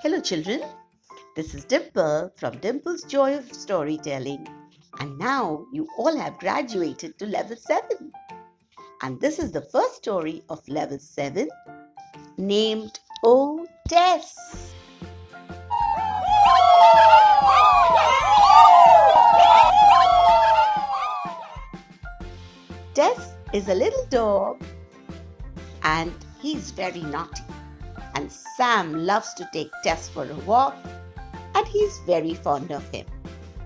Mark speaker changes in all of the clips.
Speaker 1: Hello, children. This is Dimple from Dimple's Joy of Storytelling. And now you all have graduated to level 7. And this is the first story of level 7 named Oh Tess. Tess is a little dog and he's very naughty. And Sam loves to take Tess for a walk and he's very fond of him.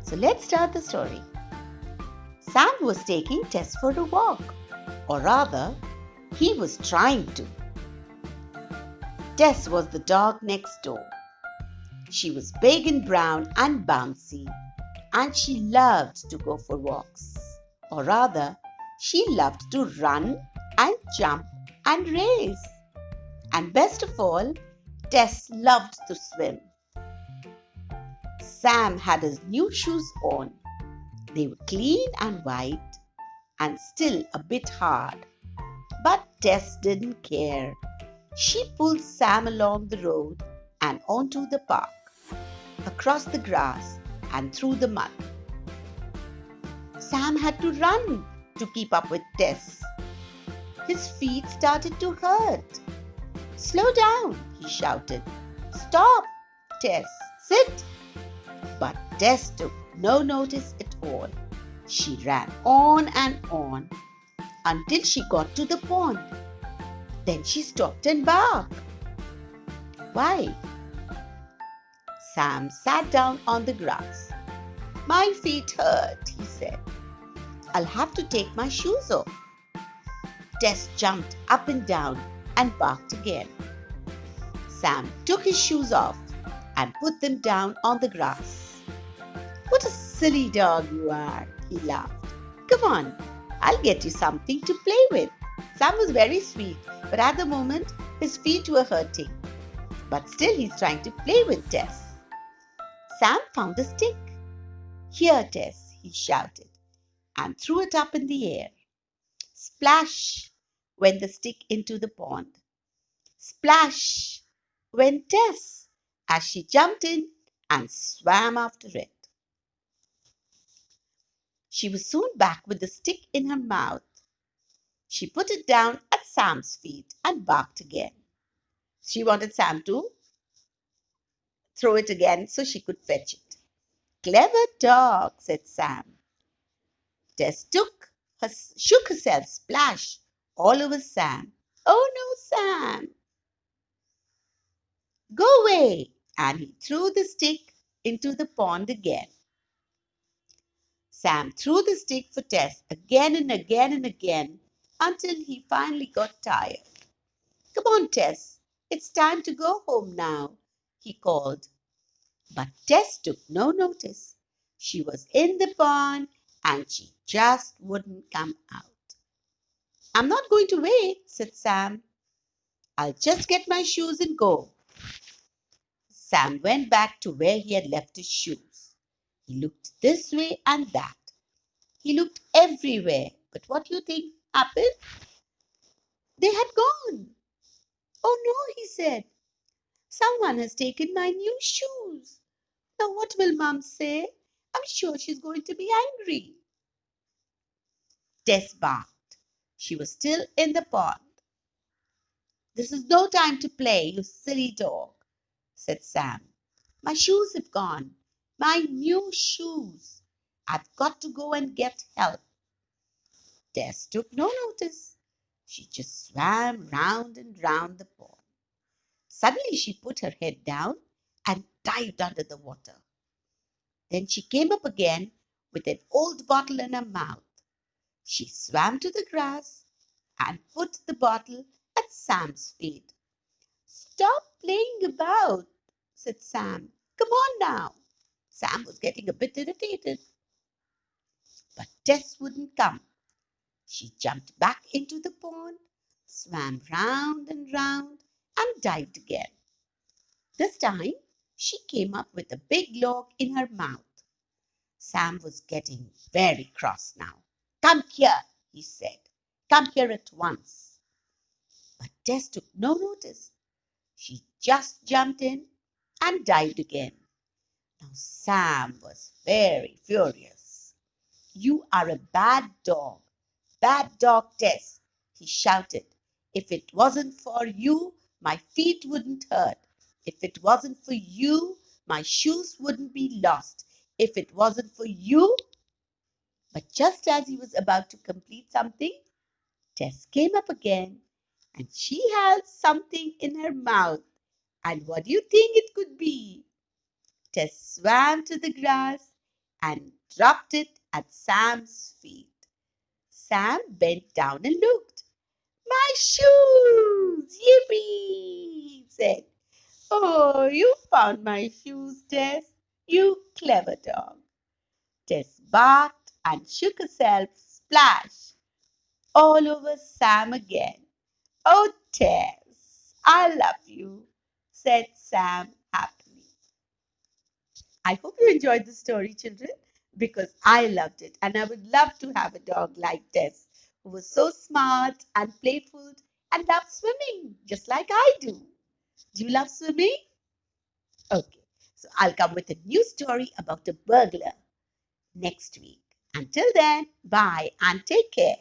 Speaker 1: So let's start the story. Sam was taking Tess for a walk, or rather, he was trying to. Tess was the dog next door. She was big and brown and bouncy, and she loved to go for walks. Or rather, she loved to run and jump and race. And best of all, Tess loved to swim. Sam had his new shoes on. They were clean and white and still a bit hard. But Tess didn't care. She pulled Sam along the road and onto the park, across the grass and through the mud. Sam had to run to keep up with Tess. His feet started to hurt. "Slow down," he shouted. "Stop, Tess, sit." But Tess took no notice at all. She ran on and on until she got to the pond. Then she stopped and barked. "Why?" Sam sat down on the grass. "My feet hurt," he said. "I'll have to take my shoes off." Tess jumped up and down and barked again. Sam took his shoes off and put them down on the grass. "What a silly dog you are," he laughed. "Come on, I'll get you something to play with." Sam was very sweet, but at the moment his feet were hurting. But still he's trying to play with Tess. Sam found a stick. "Here, Tess," he shouted, and threw it up in the air. Splash went the stick into the pond. Splash went Tess as she jumped in and swam after it. She was soon back with the stick in her mouth. She put it down at Sam's feet and barked again. She wanted Sam to throw it again so she could fetch it. "Clever dog," said Sam. Tess shook herself, splash, all over Sam. "Oh no, Sam! Go away!" And he threw the stick into the pond again. Sam threw the stick for Tess again and again and again until he finally got tired. "Come on, Tess, it's time to go home now," he called. But Tess took no notice. She was in the pond and she just wouldn't come out. "I'm not going to wait," said Sam. "I'll just get my shoes and go." Sam went back to where he had left his shoes. He looked this way and that. He looked everywhere, but what do you think happened? They had gone. "Oh no," he said. "Someone has taken my new shoes. Now what will Mum say? I'm sure she's going to be angry." Tess barked. She was still in the pond. "This is no time to play, you silly dog," said Sam. "My shoes have gone. My new shoes. I've got to go and get help." Tess took no notice. She just swam round and round the pond. Suddenly she put her head down and dived under the water. Then she came up again with an old bottle in her mouth. She swam to the grass and put the bottle at Sam's feet. "Stop playing about," said Sam. "Come on now." Sam was getting a bit irritated. But Tess wouldn't come. She jumped back into the pond, swam round and dived again. This time she came up with a big log in her mouth. Sam was getting very cross now. "Come here," he said. "Come here at once." But Tess took no notice. She just jumped in and died again. Now Sam was very furious. "You are a bad dog, Tess," he shouted. "If it wasn't for you, my feet wouldn't hurt. If it wasn't for you, my shoes wouldn't be lost. If it wasn't for you—" But just as he was about to complete something, Tess came up again, and she held something in her mouth. And what do you think it could be? Tess swam to the grass and dropped it at Sam's feet. Sam bent down and looked. "My shoes! Yippee!" he said. "Oh, you found my shoes, Tess. You clever dog." Tess barked and shook herself splash all over Sam again. "Oh, Tess, I love you," said Sam happily. I hope you enjoyed the story, children, because I loved it. And I would love to have a dog like Tess, who was so smart and playful and loved swimming, just like I do. Do you love swimming? Okay, so I'll come with a new story about a burglar next week. Until then, bye and take care.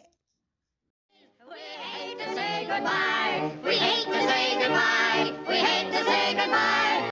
Speaker 2: We hate to say goodbye. We hate to say goodbye. We hate to